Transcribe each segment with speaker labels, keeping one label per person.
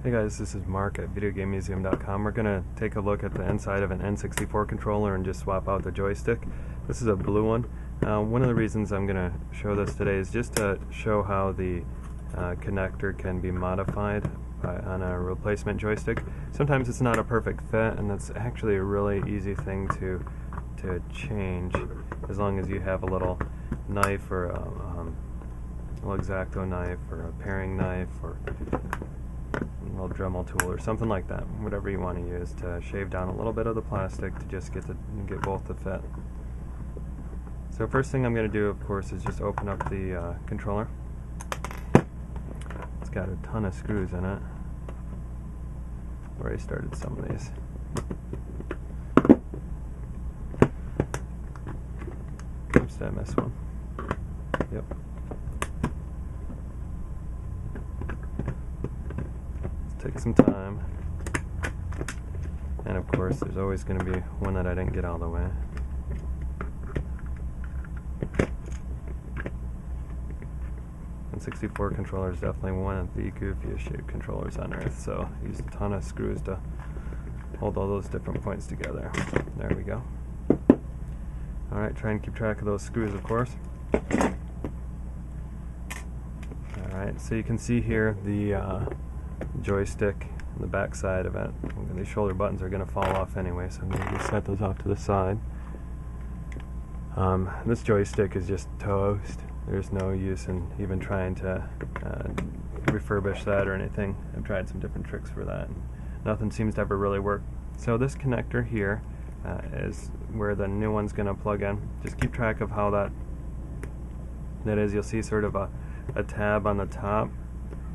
Speaker 1: Hey guys, this is Mark at VideoGameMuseum.com. We're going to take a look at the inside of an N64 controller and just swap out the joystick. This is a blue one. One of the reasons I'm going to show this today is just to show how the connector can be modified on a replacement joystick. Sometimes it's not a perfect fit, and that's actually a really easy thing to change as long as you have a little knife or a little X-Acto knife or a paring knife or a little Dremel tool or something like that, whatever you want to use to shave down a little bit of the plastic to just get both to fit. So first thing I'm going to do, of course, is just open up the controller. It's got a ton of screws in it. Already started some of these. Oops, did I miss one? Yep. Take some time, and of course there's always going to be one that I didn't get out of the way. N64 controller is definitely one of the goofiest shaped controllers on earth, so I used a ton of screws to hold all those different points together. There we go. Alright, try and keep track of those screws, of course. Alright, so you can see here the joystick and the back side of it. These shoulder buttons are going to fall off anyway, so I'm going to set those off to the side. This joystick is just toast. There's no use in even trying to refurbish that or anything. I've tried some different tricks for that, and nothing seems to ever really work. So this connector here is where the new one's going to plug in. Just keep track of how that is. You'll see sort of a tab on the top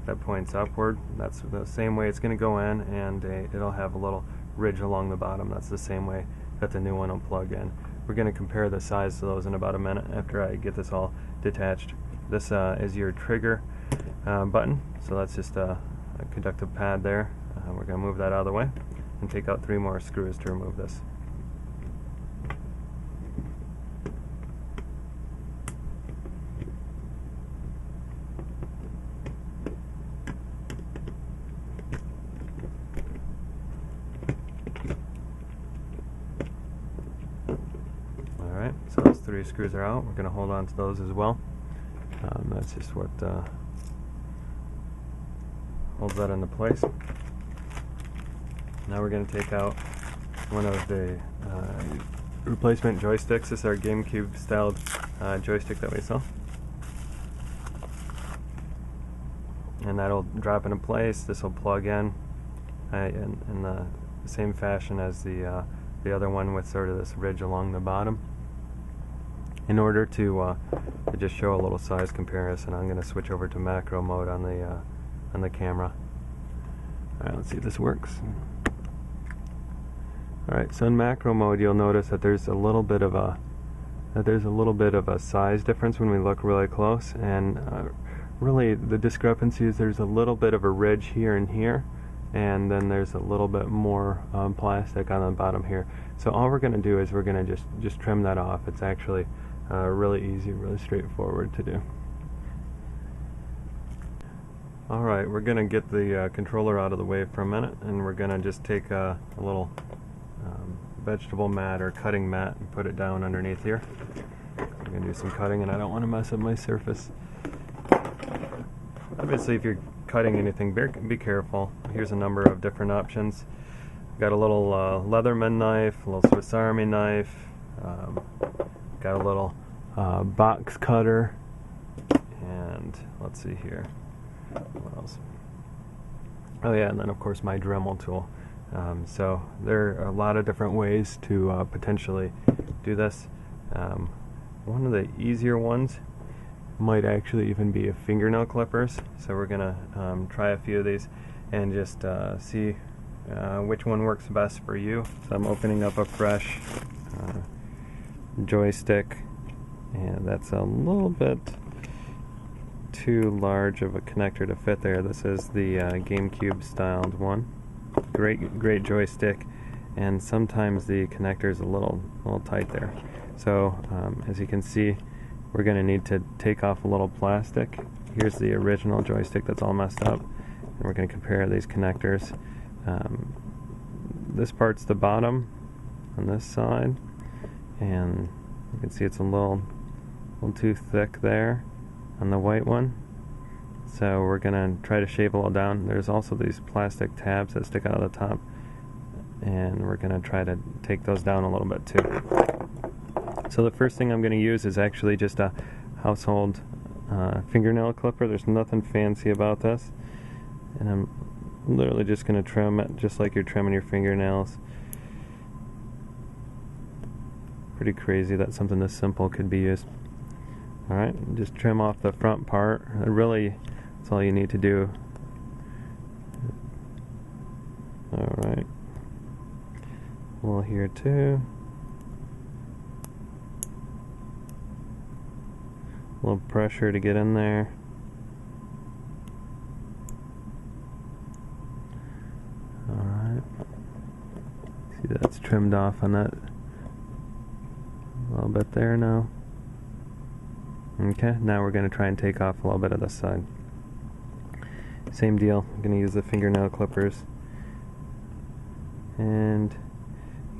Speaker 1: that points upward. That's the same way it's going to go in, and it'll have a little ridge along the bottom. That's the same way that the new one will plug in. We're going to compare the size to those in about a minute after I get this all detached. This is your trigger button, so that's just a conductive pad there. We're going to move that out of the way and take out 3 more screws to remove this. Alright, so those 3 screws are out. We're going to hold on to those as well. That's just what holds that into place. Now we're going to take out one of the replacement joysticks. This is our GameCube-styled joystick that we saw. And that'll drop into place. This will plug in the same fashion as the other one, with sort of this ridge along the bottom. In order to just show a little size comparison, I'm going to switch over to macro mode on the camera. All right, let's see if this works. All right, so in macro mode, you'll notice that there's a little bit of a size difference when we look really close, and really the discrepancy is there's a little bit of a ridge here and here, and then there's a little bit more plastic on the bottom here. So all we're going to do is we're going to just trim that off. It's actually really easy, really straightforward to do. Alright, we're going to get the controller out of the way for a minute, and we're going to just take a little vegetable mat or cutting mat and put it down underneath here. I'm going to do some cutting, and I don't want to mess up my surface. Obviously, if you're cutting anything, be careful. Here's a number of different options. Got a little Leatherman knife, a little Swiss Army knife, got a little box cutter, and let's see here, what else? Oh yeah, and then of course my Dremel tool. So there are a lot of different ways to potentially do this. One of the easier ones might actually even be fingernail clippers. So we're gonna try a few of these and just see which one works best for you. So I'm opening up a fresh joystick, and that's a little bit too large of a connector to fit there. This is the GameCube-styled one. Great joystick, and sometimes the connector is a little tight there. So as you can see, we're going to need to take off a little plastic. Here's the original joystick that's all messed up, and we're going to compare these connectors. This part's the bottom on this side, and you can see it's a little too thick there on the white one. So we're going to try to shave a little down. There's also these plastic tabs that stick out of the top, and we're going to try to take those down a little bit too. So the first thing I'm going to use is actually just a household fingernail clipper. There's nothing fancy about this, and I'm literally just going to trim it just like you're trimming your fingernails. Pretty crazy that something this simple could be used. Alright, just trim off the front part. Really, that's all you need to do. Alright. A little here too. A little pressure to get in there. Alright. See, that's trimmed off on that a little bit there now. Okay, now we're going to try and take off a little bit of this side. Same deal, I'm going to use the fingernail clippers. And,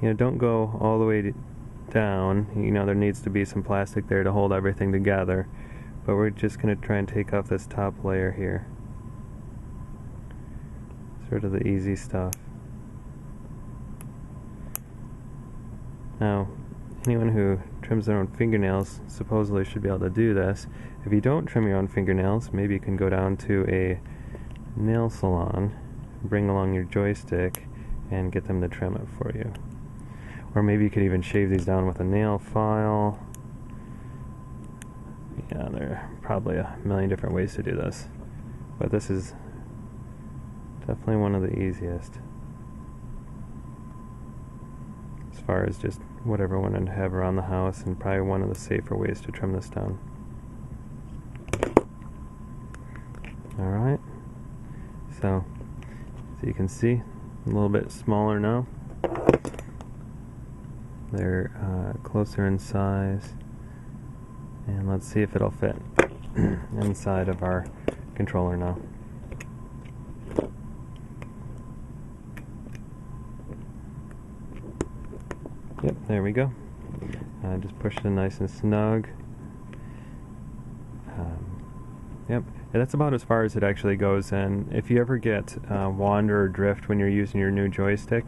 Speaker 1: you know, don't go all the way down. You know, there needs to be some plastic there to hold everything together. But we're just going to try and take off this top layer here. Sort of the easy stuff. Now, anyone who trims their own fingernails supposedly should be able to do this. If you don't trim your own fingernails, maybe you can go down to a nail salon, bring along your joystick, and get them to trim it for you. Or maybe you could even shave these down with a nail file. Yeah, there are probably a million different ways to do this, but this is definitely one of the easiest as far as just whatever one would have around the house, and probably one of the safer ways to trim this down. Alright, so you can see a little bit smaller now. They're closer in size, and let's see if it'll fit inside of our controller now. Yep, there we go. Just push it in nice and snug. Yep, and that's about as far as it actually goes. And if you ever get wander or drift when you're using your new joystick,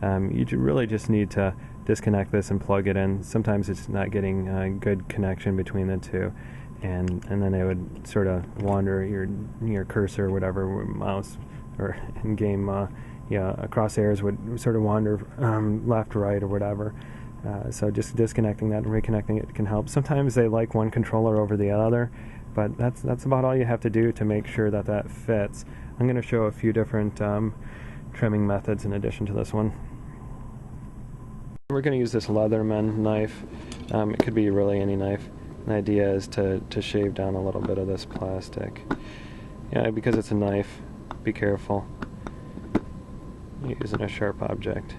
Speaker 1: you really just need to disconnect this and plug it in. Sometimes it's not getting a good connection between the two, and then it would sort of wander your cursor or whatever, mouse or in-game crosshairs would sort of wander left, right, or whatever. So just disconnecting that and reconnecting it can help. Sometimes they like one controller over the other, but that's about all you have to do to make sure that that fits. I'm going to show a few different trimming methods in addition to this one. We're going to use this Leatherman knife. It could be really any knife. The idea is to shave down a little bit of this plastic. Yeah, because it's a knife, be careful. You're using a sharp object.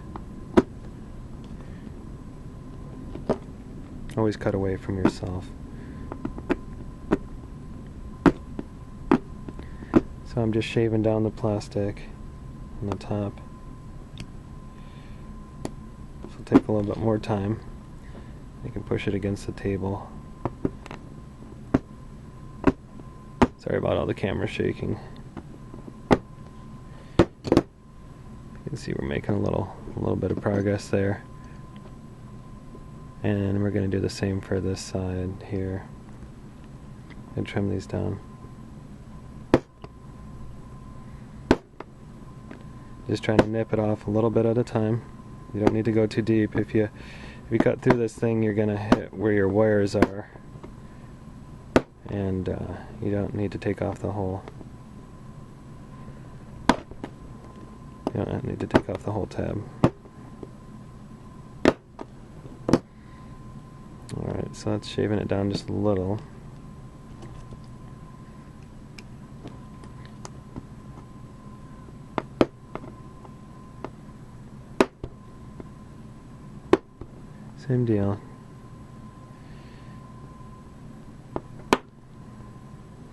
Speaker 1: Always cut away from yourself. So I'm just shaving down the plastic on the top. This will take a little bit more time. You can push it against the table. Sorry about all the camera shaking. You can see we're making a little bit of progress there. And we're going to do the same for this side here. And trim these down. Just trying to nip it off a little bit at a time. You don't need to go too deep. If you cut through this thing, you're going to hit where your wires are. And you don't need to take off the whole. You don't need to take off the whole tab. Alright, so that's shaving it down just a little. Same deal.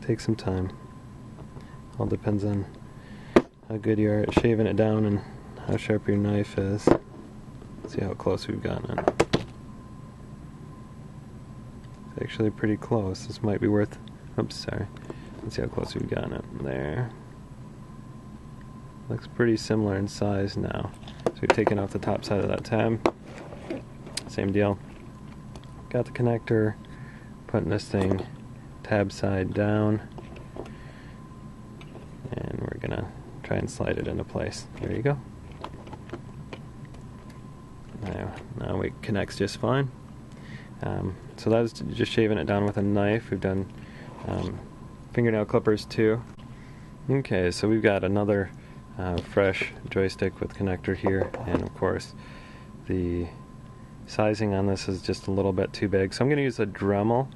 Speaker 1: Take some time. All depends on how good you are at shaving it down and how sharp your knife is. See how close we've gotten it. It's actually pretty close. This might be worth... Oops, sorry. Let's see how close we've gotten it. There. Looks pretty similar in size now. So we've taken off the top side of that tab. Same deal. Got the connector. Putting this thing tab side down. And we're gonna try and slide it into place. There you go. Now it connects just fine. So that was just shaving it down with a knife. We've done fingernail clippers too. Okay, so we've got another fresh joystick with connector here, and of course the sizing on this is just a little bit too big. So I'm going to use a Dremmel,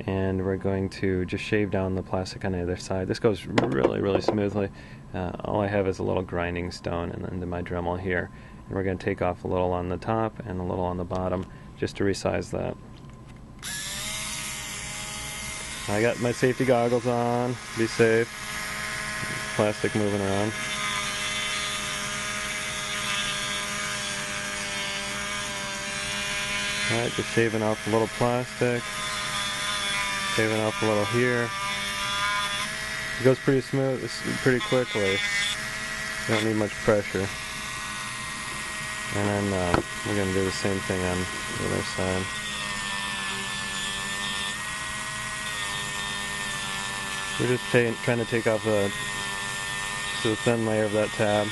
Speaker 1: and we're going to just shave down the plastic on either side. This goes really, really smoothly. All I have is a little grinding stone and then my Dremel here. And we're going to take off a little on the top and a little on the bottom just to resize that. I got my safety goggles on, be safe. Plastic moving around. Alright, just shaving off a little plastic. Shaving off a little here. It goes pretty smooth, pretty quickly. You don't need much pressure. And then we're going to do the same thing on the other side. We're just trying to take off the thin layer of that tab.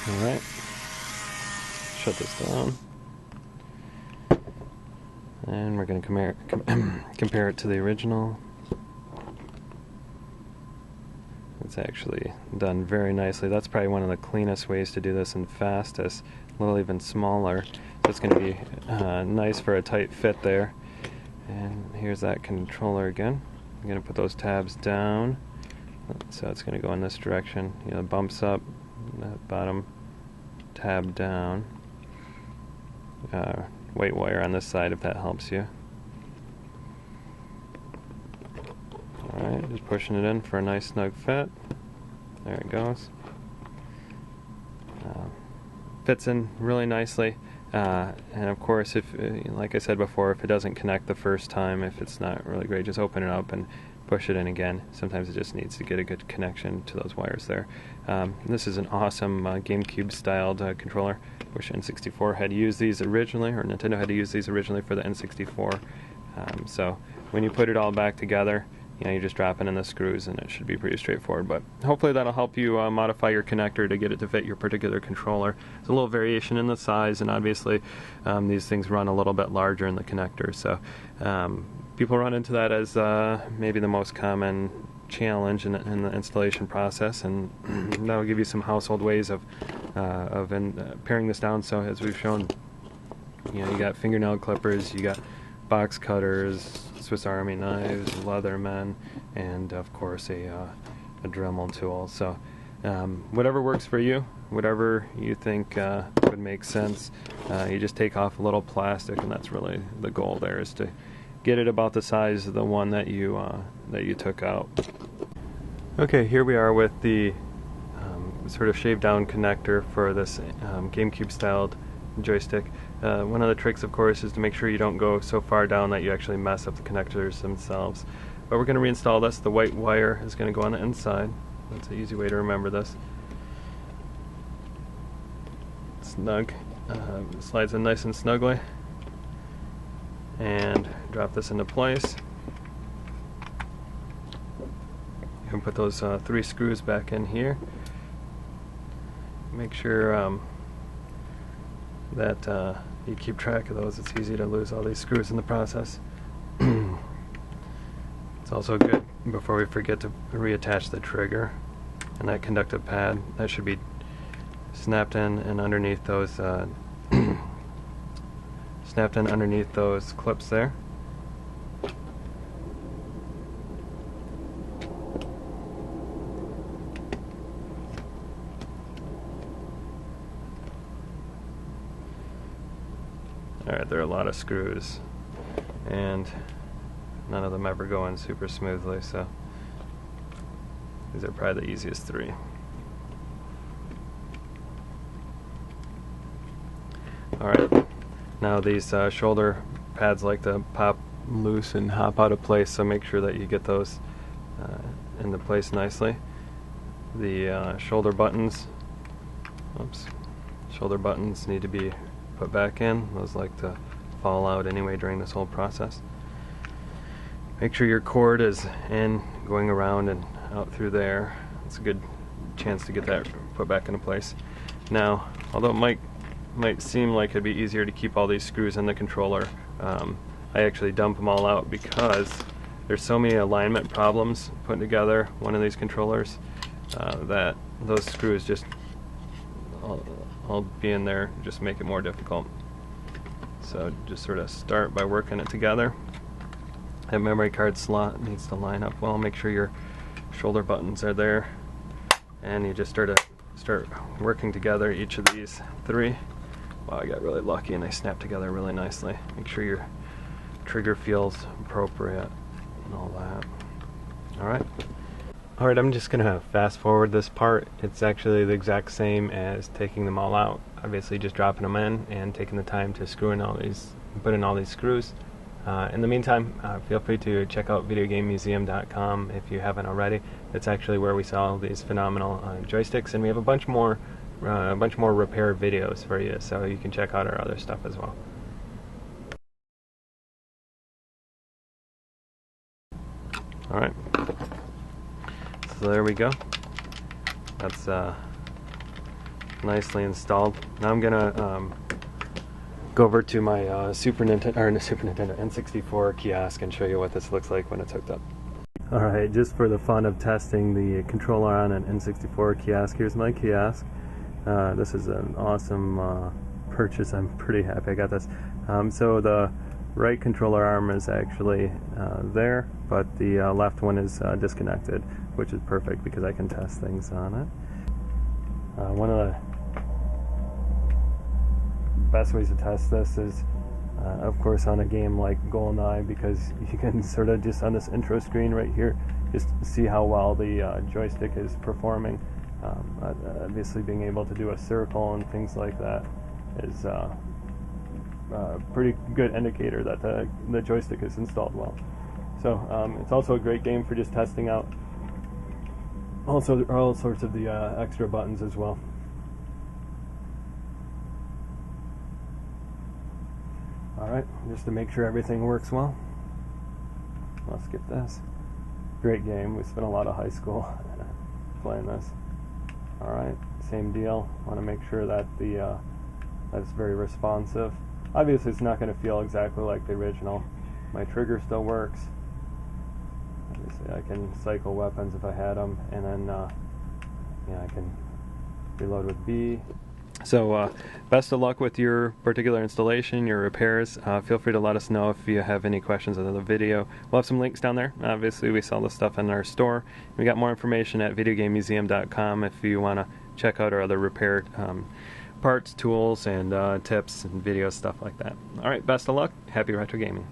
Speaker 1: Alright, shut this down, and we're going to compare it to the original. It's actually done very nicely. That's probably one of the cleanest ways to do this and fastest, a little even smaller. So it's going to be nice for a tight fit there. And here's that controller again. I'm going to put those tabs down, so it's going to go in this direction. You know, bumps up, that bottom tab down. White wire on this side if that helps you. Alright, just pushing it in for a nice snug fit. There it goes. Fits in really nicely. And of course, if, like I said before, if it doesn't connect the first time, if it's not really great, just open it up and push it in again. Sometimes it just needs to get a good connection to those wires there. This is an awesome GameCube-styled controller. Wish N64 had used these originally, or Nintendo had to use these originally for the N64. So when you put it all back together, you know, you just drop it in the screws and it should be pretty straightforward. But hopefully that'll help you modify your connector to get it to fit your particular controller. There's a little variation in the size, and obviously these things run a little bit larger in the connector. So people run into that as maybe the most common challenge in the installation process, and that'll give you some household ways of paring this down. So as we've shown, you know, you got fingernail clippers, you got box cutters, Swiss Army knives, Leatherman, and of course a Dremel tool. So whatever works for you, whatever you think would make sense, you just take off a little plastic, and that's really the goal there, is to get it about the size of the one that you took out. Okay, here we are with the sort of shaved down connector for this GameCube-styled joystick. One of the tricks, of course, is to make sure you don't go so far down that you actually mess up the connectors themselves. But we're going to reinstall this. The white wire is going to go on the inside. That's an easy way to remember this. Snug. Slides in nice and snugly. And drop this into place. You can put those 3 screws back in here. Make sure that you keep track of those. It's easy to lose all these screws in the process. It's also good, before we forget, to reattach the trigger and that conductive pad. That should be snapped in and underneath those snapped in underneath those clips there. but there are a lot of screws, and none of them ever go in super smoothly, so these are probably the easiest three. Alright, now these shoulder pads like to pop loose and hop out of place, so make sure that you get those into place nicely. The shoulder buttons need to be put back in. Those like to fall out anyway during this whole process. Make sure your cord is in, going around and out through there. It's a good chance to get that put back into place. Now, although it might seem like it'd be easier to keep all these screws in the controller, I actually dump them all out because there's so many alignment problems putting together one of these controllers that those screws just all be in there, just make it more difficult. So just sort of start by working it together. That memory card slot needs to line up well. Make sure your shoulder buttons are there, and you just start working together each of these three. Wow, I got really lucky and they snap together really nicely. Make sure your trigger feels appropriate and all that. Alright, I'm just going to fast forward this part. It's actually the exact same as taking them all out. Obviously just dropping them in and taking the time to put in all these screws. In the meantime, feel free to check out videogamemuseum.com if you haven't already. It's actually where we sell these phenomenal joysticks, and we have a bunch more repair videos for you, so you can check out our other stuff as well. Alright, so there we go. That's nicely installed. Now I'm gonna go over to my N64 kiosk and show you what this looks like when it's hooked up. Alright, just for the fun of testing the controller on an N64 kiosk, here's my kiosk. This is an awesome purchase. I'm pretty happy I got this. So the right controller arm is actually there, but the left one is disconnected, which is perfect because I can test things on it. One of the best ways to test this is of course on a game like GoldenEye, because you can sort of just on this intro screen right here just see how well the joystick is performing. Obviously being able to do a circle and things like that is a pretty good indicator that the joystick is installed well. So it's also a great game for just testing out all sorts of the extra buttons as well. Alright, just to make sure everything works well. Let's get this. Great game. We spent a lot of high school playing this. Alright, same deal. Want to make sure that that's very responsive. Obviously it's not going to feel exactly like the original. My trigger still works. Obviously I can cycle weapons if I had them, and then I can reload with B. So best of luck with your particular installation, your repairs. Feel free to let us know if you have any questions under the video. We'll have some links down there. Obviously we sell this stuff in our store. We got more information at videogamemuseum.com if you want to check out our other repair parts, tools, and tips and videos, stuff like that. Alright, best of luck. Happy retro gaming.